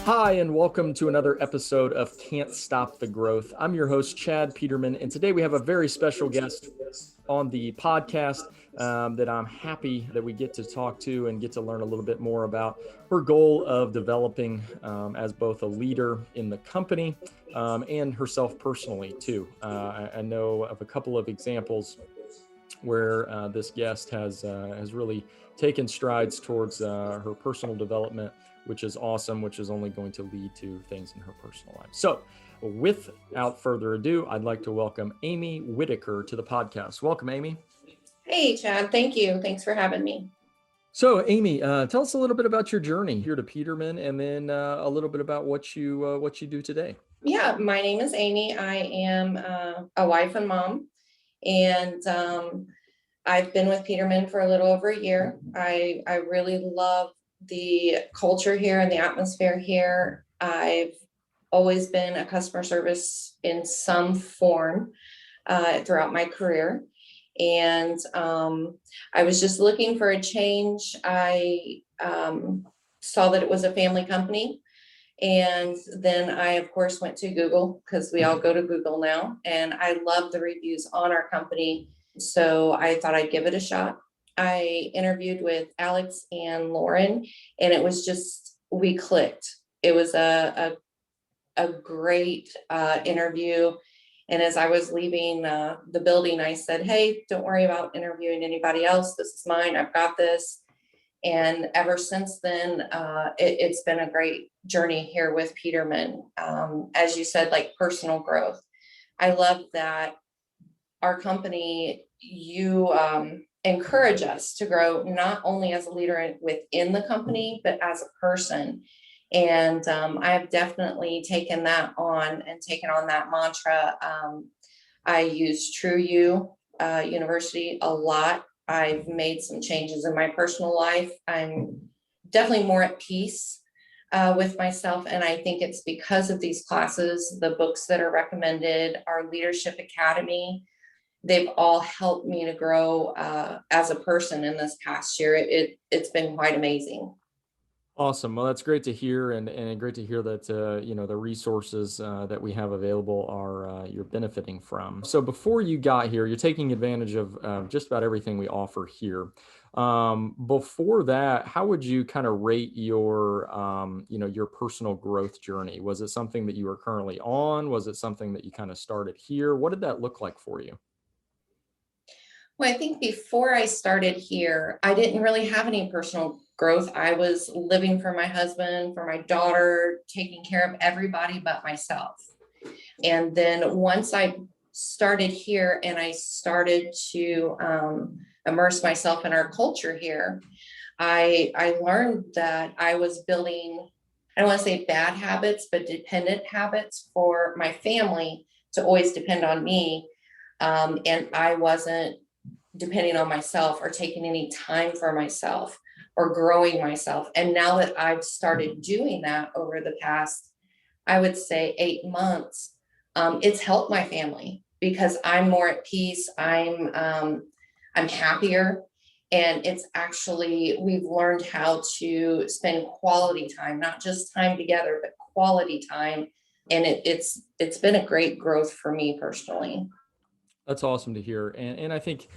Hi, and welcome to another episode of Can't Stop the Growth. I'm your host, Chad Peterman, and today we have a very special guest on the podcast that I'm happy that we get to talk to and get to learn a little bit more about her goal of developing as both a leader in the company and herself personally, too. I know of a couple of examples where this guest has really taken strides towards her personal development, which is awesome, which is only going to lead to things in her personal life. So without further ado, I'd like to welcome Amy Whitaker to the podcast. Welcome, Amy. Hey, Chad. Thank you. Thanks for having me. So, Amy, tell us a little bit about your journey here to Peterman, and then a little bit about what you do today. Yeah, my name is Amy. I am a wife and mom, and I've been with Peterman for a little over a year. I really love the culture here and the atmosphere here. I've always been a customer service in some form throughout my career. And I was just looking for a change. I saw that it was a family company. And then I, of course, went to Google because we all go to Google now. And I love the reviews on our company. So I thought I'd give it a shot. I interviewed with Alex and Lauren, and it was just, we clicked. It was a great interview. And as I was leaving the building, I said, hey, don't worry about interviewing anybody else. This is mine. I've got this. And ever since then, it's been a great journey here with Peterman. As you said, like personal growth. I love that our company, you encourage us to grow not only as a leader within the company, but as a person. And I have definitely taken that on and taken on that mantra. I use True You University a lot. I've made some changes in my personal life. I'm definitely more at peace with myself. And I think it's because of these classes, the books that are recommended, our Leadership Academy, they've all helped me to grow as a person in this past year. It's been quite amazing. Awesome. Well, that's great to hear, and great to hear that the resources that we have available are you're benefiting from. So before you got here, you're taking advantage of just about everything we offer here. Before that, how would you kind of rate your your personal growth journey? Was it something that you were currently on? Was it something that you kind of started here? What did that look like for you? Well, I think before I started here, I didn't really have any personal growth. I was living for my husband, for my daughter, taking care of everybody but myself. And then once I started here and I started to immerse myself in our culture here, I learned that I was building, I don't want to say bad habits, but dependent habits for my family to always depend on me. And I wasn't depending on myself or taking any time for myself or growing myself. And now that I've started doing that over the past, I would say 8 months, it's helped my family because I'm more at peace. I'm happier. And it's actually, we've learned how to spend quality time, not just time together, but quality time. And it's been a great growth for me personally. That's awesome to hear. And I think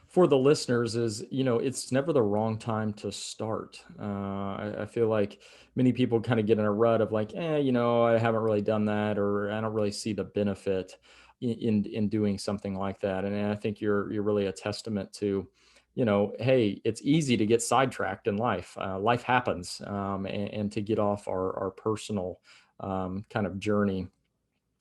for the listeners is, it's never the wrong time to start. I feel like many people kind of get in a rut of like, I haven't really done that, or I don't really see the benefit in doing something like that. And I think you're really a testament to, hey, it's easy to get sidetracked in life. Life happens, and to get off our personal kind of journey.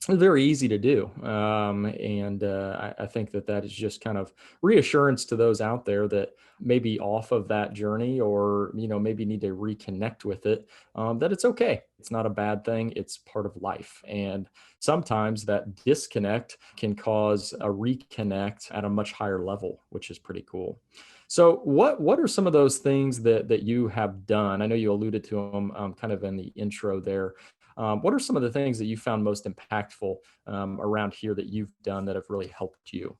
It's very easy to do. And I think that is just kind of reassurance to those out there that maybe off of that journey, or, maybe need to reconnect with it, that it's okay. It's not a bad thing. It's part of life. And sometimes that disconnect can cause a reconnect at a much higher level, which is pretty cool. So what are some of those things that you have done? I know you alluded to them kind of in the intro there. What are some of the things that you found most impactful around here that you've done that have really helped you?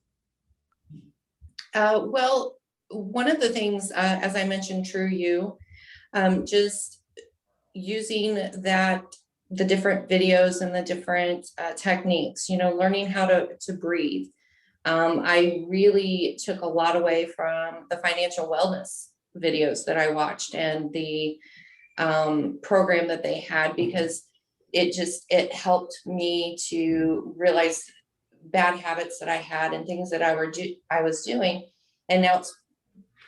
Well, one of the things, as I mentioned, True You, just using that the different videos and the different techniques, learning how to breathe. I really took a lot away from the financial wellness videos that I watched and the program that they had, because it helped me to realize bad habits that I had and things that I was doing. And now it's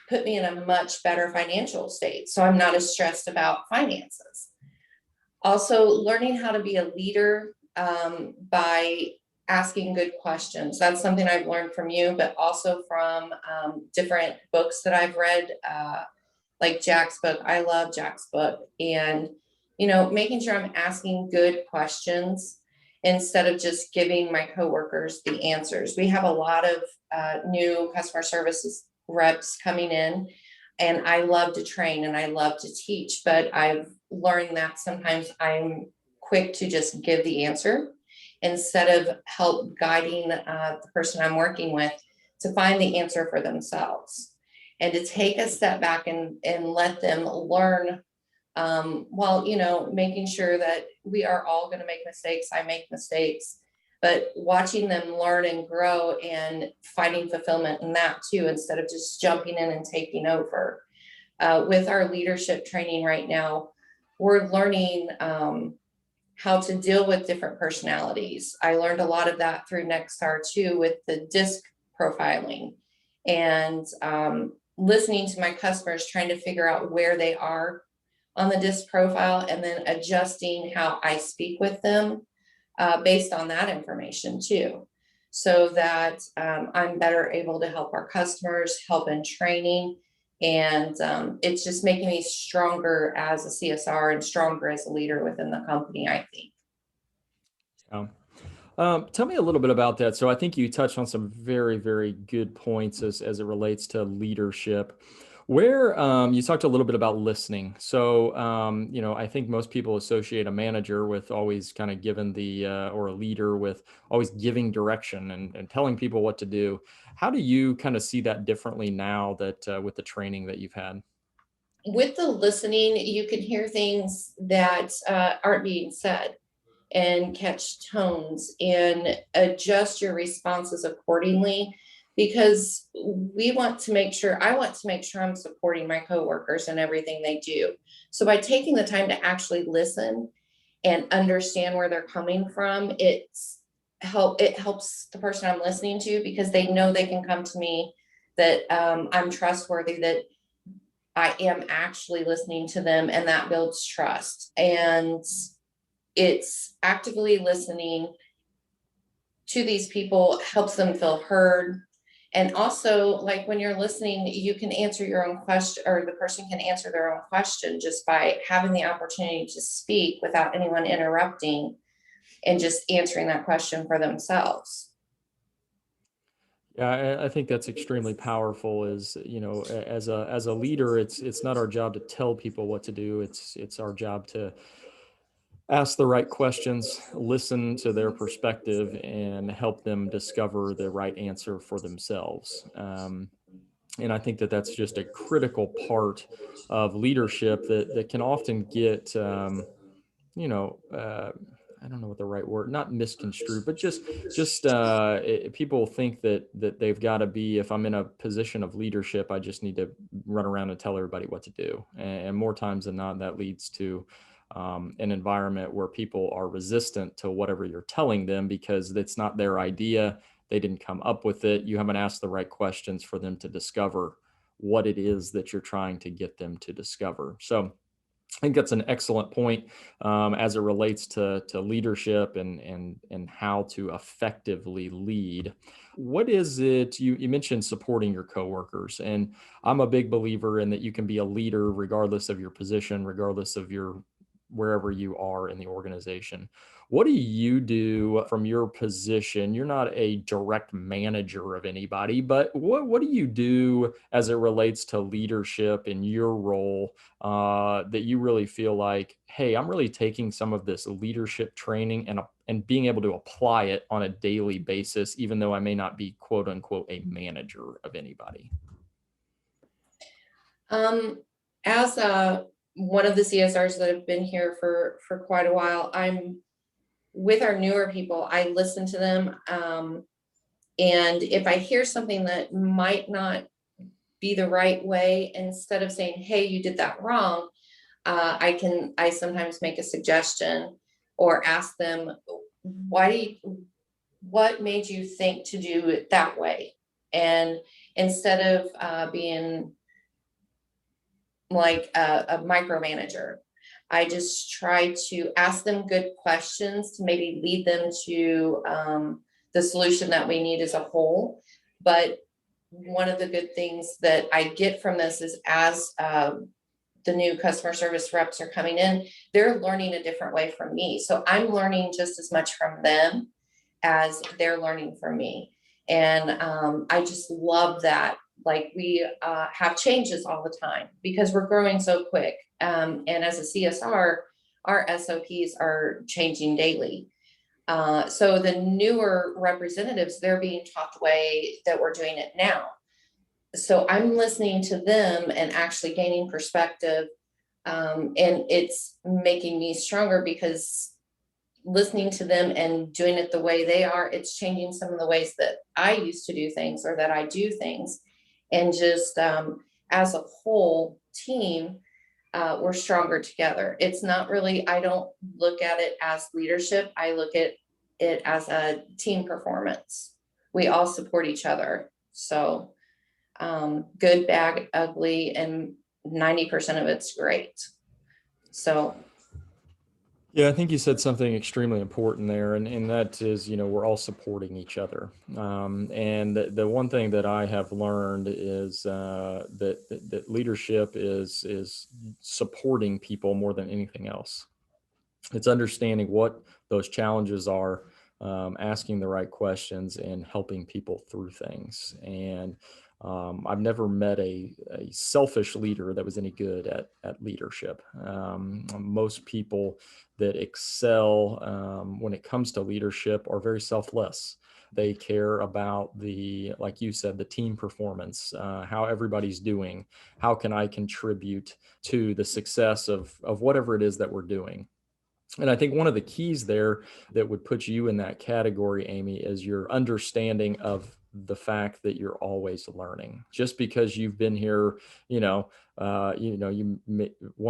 put me in a much better financial state. So I'm not as stressed about finances. Also, learning how to be a leader by asking good questions. That's something I've learned from you, but also from different books that I've read, like Jack's book. I love Jack's book. And, making sure I'm asking good questions instead of just giving my coworkers the answers. We have a lot of new customer services reps coming in, and I love to train and I love to teach, but I've learned that sometimes I'm quick to just give the answer instead of help guiding the person I'm working with to find the answer for themselves, and to take a step back and let them learn, while, making sure that we are all going to make mistakes. I make mistakes, but watching them learn and grow and finding fulfillment in that too, instead of just jumping in and taking over. With our leadership training right now, we're learning how to deal with different personalities. I learned a lot of that through Nexstar too, with the disc profiling, and listening to my customers, trying to figure out where they are on the disc profile, and then adjusting how I speak with them based on that information too, so that I'm better able to help our customers, help in training. And it's just making me stronger as a CSR and stronger as a leader within the company, I think. Yeah. Tell me a little bit about that. So I think you touched on some very, very good points as it relates to leadership. Where you talked a little bit about listening. So I think most people associate a manager with always kind of giving or a leader with always giving direction and telling people what to do. How do you kind of see that differently now that with the training that you've had? With the listening, you can hear things that aren't being said, and catch tones and adjust your responses accordingly, because I want to make sure I'm supporting my coworkers and everything they do. So by taking the time to actually listen and understand where they're coming from, it helps the person I'm listening to, because they know they can come to me, that I'm trustworthy, that I am actually listening to them, and that builds trust. And it's actively listening to these people helps them feel heard. And also, like, when you're listening, you can answer your own question, or the person can answer their own question, just by having the opportunity to speak without anyone interrupting, and just answering that question for themselves. Yeah, I think that's extremely powerful. Is as a leader, it's not our job to tell people what to do. It's our job to ask the right questions, listen to their perspective, and help them discover the right answer for themselves. And I think that that's just a critical part of leadership that can often get, you know, uh, I don't know what the right word, not misconstrued, but people think that they've got to be. If I'm in a position of leadership, I just need to run around and tell everybody what to do. And more times than not, that leads to an environment where people are resistant to whatever you're telling them because it's not their idea. They didn't come up with it. You haven't asked the right questions for them to discover what it is that you're trying to get them to discover. So I think that's an excellent point as it relates to leadership and how to effectively lead. What is it you mentioned supporting your coworkers, and I'm a big believer in that you can be a leader regardless of your position, regardless of your wherever you are in the organization. What do you do from your position? You're not a direct manager of anybody, but what do you do as it relates to leadership in your role that you really feel like, hey, I'm really taking some of this leadership training and being able to apply it on a daily basis, even though I may not be quote unquote a manager of anybody? Um, as a one of the CSRs that have been here for quite a while. I'm with our newer people. I listen to them. And if I hear something that might not be the right way, instead of saying, hey, you did that wrong, I sometimes make a suggestion or ask them, what made you think to do it that way? And instead of being like a micromanager, I just try to ask them good questions to maybe lead them to the solution that we need as a whole. But one of the good things that I get from this is, as the new customer service reps are coming in, they're learning a different way from me. So I'm learning just as much from them as they're learning from me. And I just love that. Like, we have changes all the time because we're growing so quick. And as a CSR, our SOPs are changing daily. So the newer representatives, they're being taught the way that we're doing it now. So I'm listening to them and actually gaining perspective. And it's making me stronger, because listening to them and doing it the way they are, it's changing some of the ways that I used to do things, or that I do things. And just as a whole team, we're stronger together. It's not really, I don't look at it as leadership. I look at it as a team performance. We all support each other. So good, bad, ugly, and 90% of it's great. So Yeah, I think you said something extremely important there, and that is, we're all supporting each other. And the one thing that I have learned is that leadership is supporting people more than anything else. It's understanding what those challenges are, asking the right questions, and helping people through things. And I've never met a selfish leader that was any good at leadership. Most people that excel when it comes to leadership are very selfless. They care about like you said, the team performance, how everybody's doing, how can I contribute to the success of whatever it is that we're doing. And I think one of the keys there that would put you in that category, Amy, is your understanding of the fact that you're always learning. Just because you've been here, one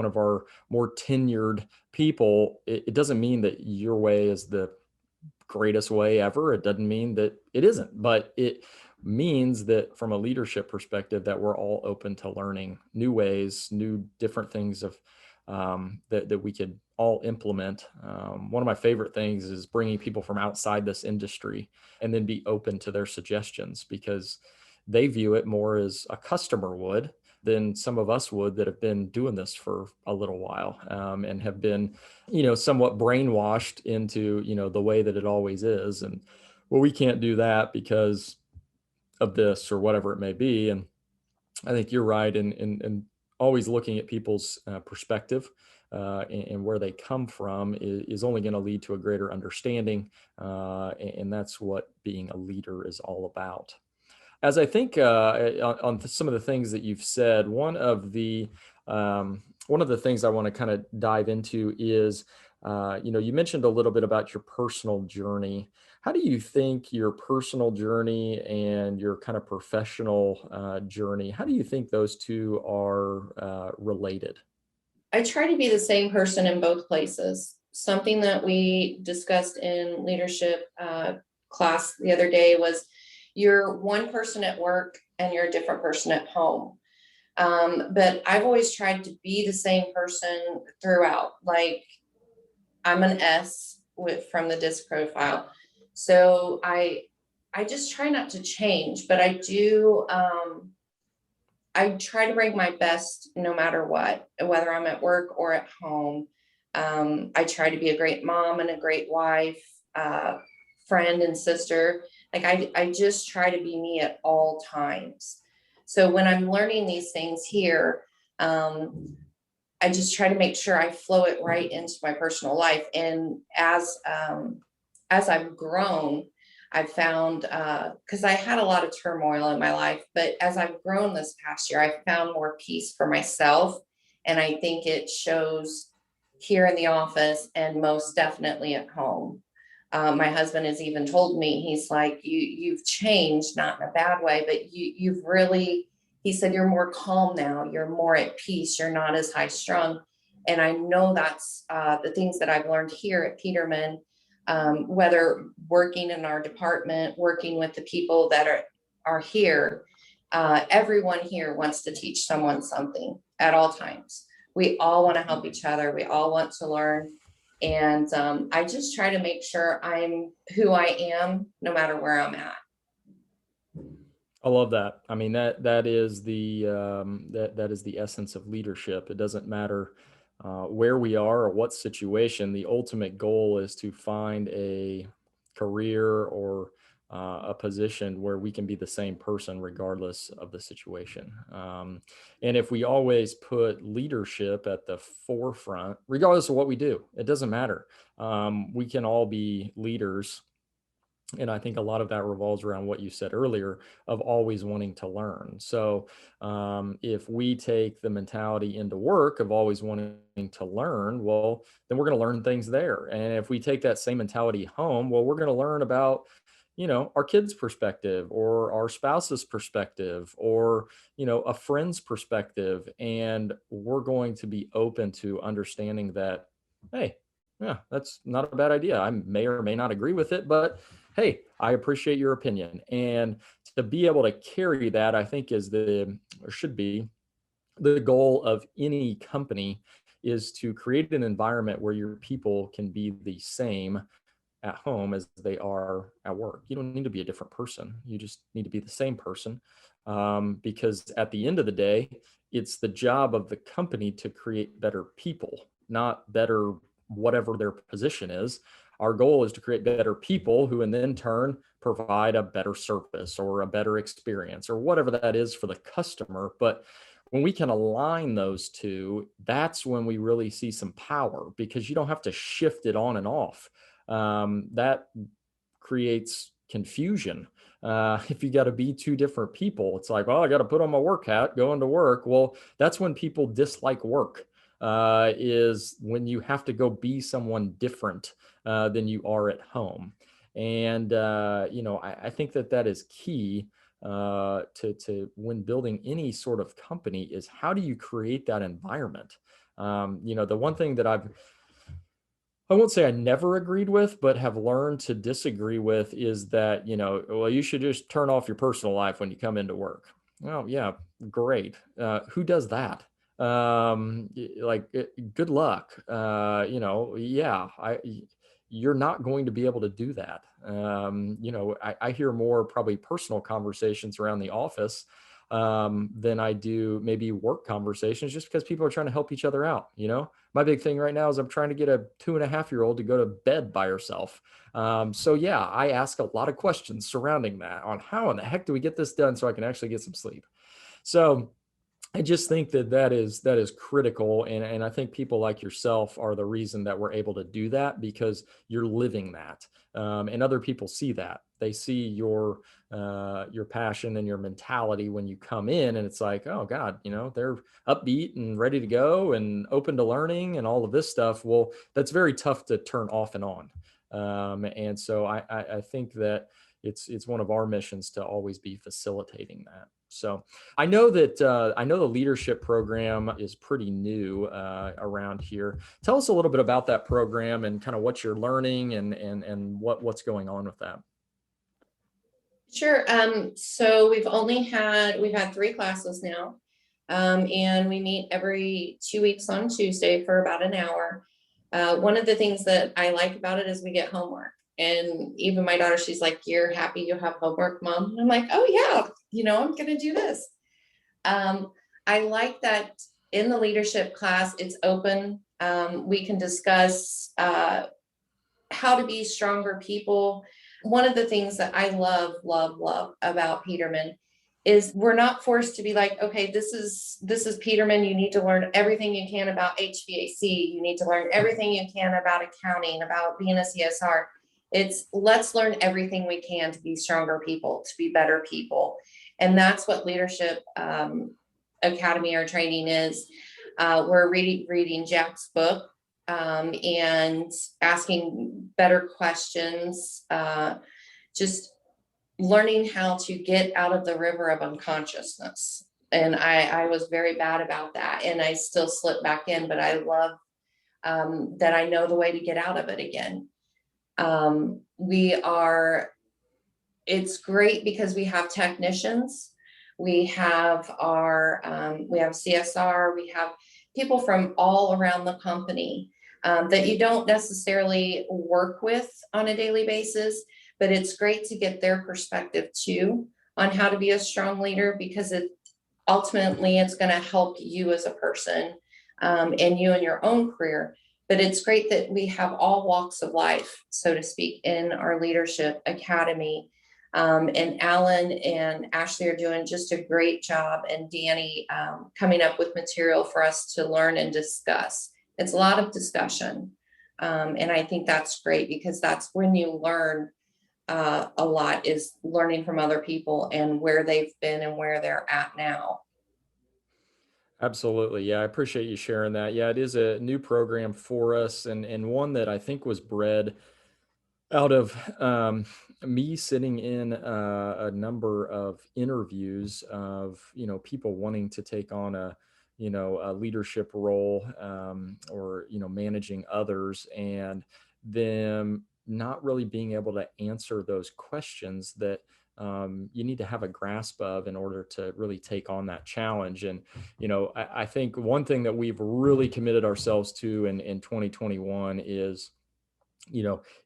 of our more tenured people, it doesn't mean that your way is the greatest way ever. It doesn't mean that it isn't, but it means that from a leadership perspective, that we're all open to learning new ways, new different things of that we could all implement. One of my favorite things is bringing people from outside this industry and then be open to their suggestions, because they view it more as a customer would than some of us would that have been doing this for a little while, and have been, somewhat brainwashed into, the way that it always is. And well, we can't do that because of this or whatever it may be. And I think you're right in always looking at people's perspective, and where they come from is only going to lead to a greater understanding. And that's what being a leader is all about. As I think on some of the things that you've said, one of the things I want to kind of dive into is, you mentioned a little bit about your personal journey. How do you think your personal journey and your kind of professional journey, how do you think those two are related? I try to be the same person in both places. Something that we discussed in leadership class the other day was, you're one person at work and you're a different person at home. But I've always tried to be the same person throughout. Like, I'm an S from the disc profile. So I just try not to change, but I do, I try to bring my best no matter what, whether I'm at work or at home. I try to be a great mom and a great wife, friend and sister. Like, I just try to be me at all times. So when I'm learning these things here, I just try to make sure I flow it right into my personal life. And as I've grown, I've found, because I had a lot of turmoil in my life, but as I've grown this past year, I've found more peace for myself And I think it shows here in the office and most definitely at home. My husband has even told me, he's like, you've changed, not in a bad way, but you've really, he said, you're more calm now. You're more at peace. You're not as high strung. And I know that's the things that I've learned here at Peterman, whether working in our department, working with the people that are here. Everyone here wants to teach someone something at all times. We all want to help each other. We all want to learn. And I just try to make sure I'm who I am, no matter where I'm at. I love that. I mean, that is the that is the essence of leadership. It doesn't matter where we are or what situation. The ultimate goal is to find a career or a position where we can be the same person regardless of the situation. And if we always put leadership at the forefront, regardless of what we do, it doesn't matter. We can all be leaders, and I think a lot of that revolves around what you said earlier of always wanting to learn. So if we take the mentality into work of always wanting to learn, well, then we're going to learn things there. And if we take that same mentality home, well, we're going to learn about, our kids' perspective or our spouse's perspective or, a friend's perspective. And we're going to be open to understanding that, hey, yeah, that's not a bad idea. I may or may not agree with it, but hey, I appreciate your opinion. And to be able to carry that, I think or should be the goal of any company, is to create an environment where your people can be the same at home as they are at work. You don't need to be a different person. You just need to be the same person. Because at the end of the day, it's the job of the company to create better people, not better whatever their position is. Our goal is to create better people who, in then turn, provide a better service or a better experience or whatever that is for the customer. But when we can align those two, that's when we really see some power, because you don't have to shift it on and off. That creates confusion. If you got to be two different people, it's like, well, I got to put on my work hat, go into work. Well, that's when people dislike work, is when you have to go be someone different than you are at home. And, I think that is key to when building any sort of company, is how do you create that environment? The one thing that I won't say I never agreed with, but have learned to disagree with, is that, well, you should just turn off your personal life when you come into work. Well, yeah, great. Who does that? Good luck. Yeah, you're not going to be able to do that. I hear more probably personal conversations around the office than I do maybe work conversations, just because people are trying to help each other out. My big thing right now is I'm trying to get a 2.5-year-old to go to bed by herself. So yeah, I ask a lot of questions surrounding that, on how in the heck do we get this done so I can actually get some sleep. So I just think that is critical, and I think people like yourself are the reason that we're able to do that, because you're living that, and other people see that. They see your passion and your mentality when you come in, and it's like, oh God, they're upbeat and ready to go and open to learning and all of this stuff. Well, that's very tough to turn off and on, and so I think that it's one of our missions to always be facilitating that. So I know the leadership program is pretty new around here. Tell us a little bit about that program and kind of what you're learning and what's going on with that. Sure. So we've had 3 classes now. And we meet every 2 weeks on Tuesday for about an hour. One of the things that I like about it is we get homework. And even my daughter, she's like, "You're happy you have homework, Mom?" And I'm like, "Oh yeah, I'm gonna do this." I like that in the leadership class, it's open. We can discuss how to be stronger people. One of the things that I love, love, love about Peterman is we're not forced to be like, okay, this is Peterman. You need to learn everything you can about HVAC. You need to learn everything you can about accounting, about being a CSR. It's let's learn everything we can to be stronger people, to be better people. And that's what leadership academy or training is. We're reading Jack's book, and asking better questions, just learning how to get out of the river of unconsciousness. And I was very bad about that, and I still slip back in, but I love, that I know the way to get out of it again. We are, it's great because we have technicians, we have we have CSR, we have people from all around the company, that you don't necessarily work with on a daily basis, but it's great to get their perspective too on how to be a strong leader, because ultimately it's going to help you as a person, and you in your own career. But it's great that we have all walks of life, so to speak, in our leadership academy. And Alan and Ashley are doing just a great job, and Danny, coming up with material for us to learn and discuss. It's a lot of discussion. And I think that's great, because that's when you learn, a lot, is learning from other people and where they've been and where they're at now. Absolutely. Yeah, I appreciate you sharing that. Yeah, it is a new program for us, and one that I think was bred out of me sitting in a number of interviews of people wanting to take on a leadership role, or managing others, and them not really being able to answer those questions that you need to have a grasp of in order to really take on that challenge. And I think one thing that we've really committed ourselves to in 2021 is,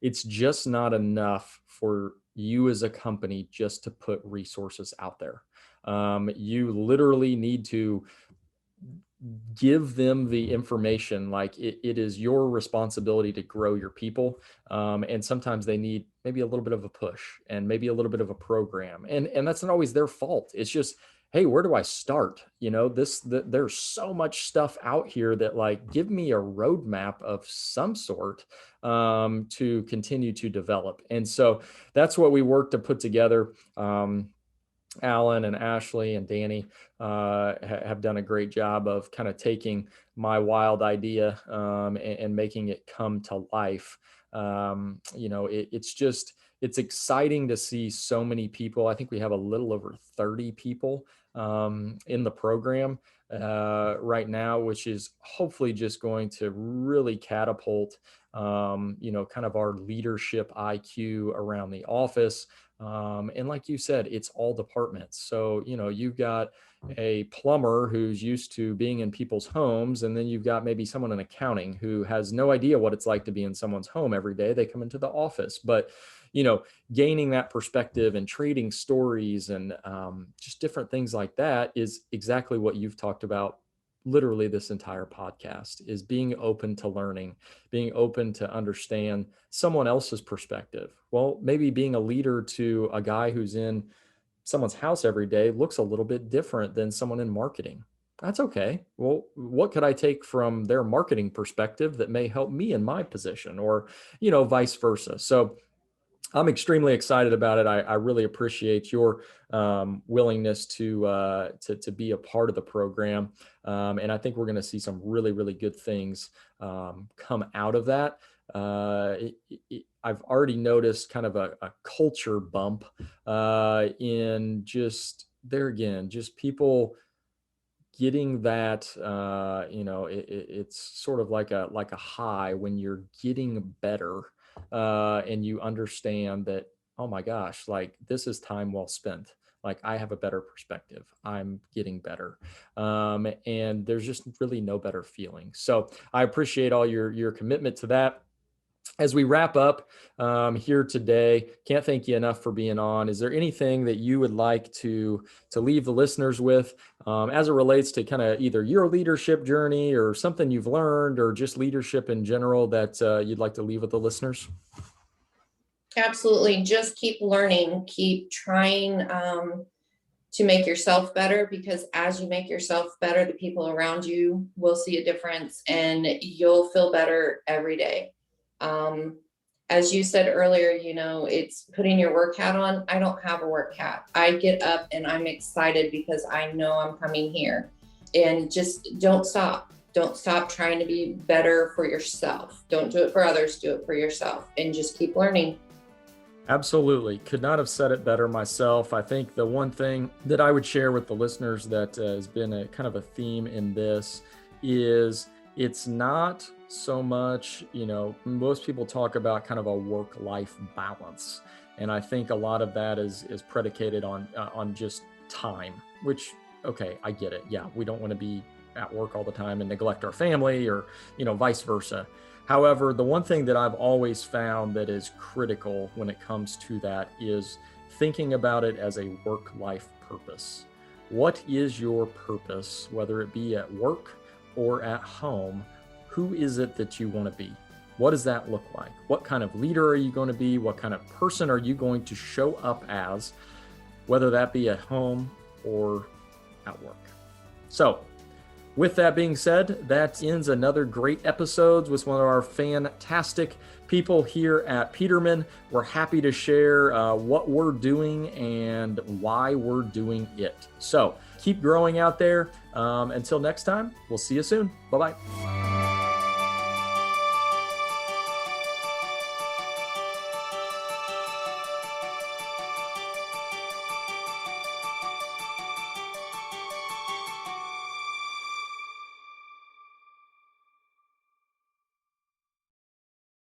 it's just not enough for you as a company just to put resources out there. You literally need to give them the information. Like it is your responsibility to grow your people, and sometimes they need maybe a little bit of a push and maybe a little bit of a program, and that's not always their fault. It's just, hey, where do I start? There's so much stuff out here that, like, give me a roadmap of some sort, to continue to develop. And so that's what we work to put together. Alan and Ashley and Danny have done a great job of kind of taking my wild idea, and making it come to life. It's exciting to see so many people. I think we have a little over 30 people in the program right now, which is hopefully just going to really catapult, kind of our leadership IQ around the office. And like you said, it's all departments. So, you've got a plumber who's used to being in people's homes, and then you've got maybe someone in accounting who has no idea what it's like to be in someone's home every day. They come into the office, but, gaining that perspective and trading stories and just different things like that is exactly what you've talked about. Literally, this entire podcast is being open to learning, being open to understand someone else's perspective. Well, maybe being a leader to a guy who's in someone's house every day looks a little bit different than someone in marketing. That's okay. Well, what could I take from their marketing perspective that may help me in my position, or, vice versa? So I'm extremely excited about it. I really appreciate your willingness to be a part of the program, and I think we're going to see some really, really good things come out of that. I've already noticed kind of a culture bump in just there again, just people getting that. It's sort of like a high when you're getting better, and you understand that, oh my gosh, like, this is time well spent. Like, I have a better perspective, I'm getting better, and there's just really no better feeling. So I appreciate all your commitment to that. As we wrap up here today, can't thank you enough for being on. Is there anything that you would like to leave the listeners with, as it relates to kind of either your leadership journey or something you've learned, or just leadership in general, that you'd like to leave with the listeners? Absolutely. Just keep learning, keep trying, to make yourself better, because as you make yourself better, the people around you will see a difference, and you'll feel better every day. Um, as you said earlier, it's putting your work hat on. I don't have a work hat. I get up and I'm excited because I know I'm coming here. And just don't stop. Don't stop trying to be better for yourself. Don't do it for others, do it for yourself, and just keep learning. Absolutely. Could not have said it better myself. I think the one thing that I would share with the listeners that has been a kind of a theme in this is it's not so much, most people talk about kind of a work-life balance. And I think a lot of that is predicated on just time, which, okay, I get it. Yeah, we don't want to be at work all the time and neglect our family or, vice versa. However, the one thing that I've always found that is critical when it comes to that is thinking about it as a work-life purpose. What is your purpose, whether it be at work or at home? Who is it that you want to be? What does that look like? What kind of leader are you going to be? What kind of person are you going to show up as, whether that be at home or at work? So, with that being said, that ends another great episode with one of our fantastic people here at Peterman. We're happy to share what we're doing and why we're doing it. So keep growing out there. Until next time, we'll see you soon. Bye-bye.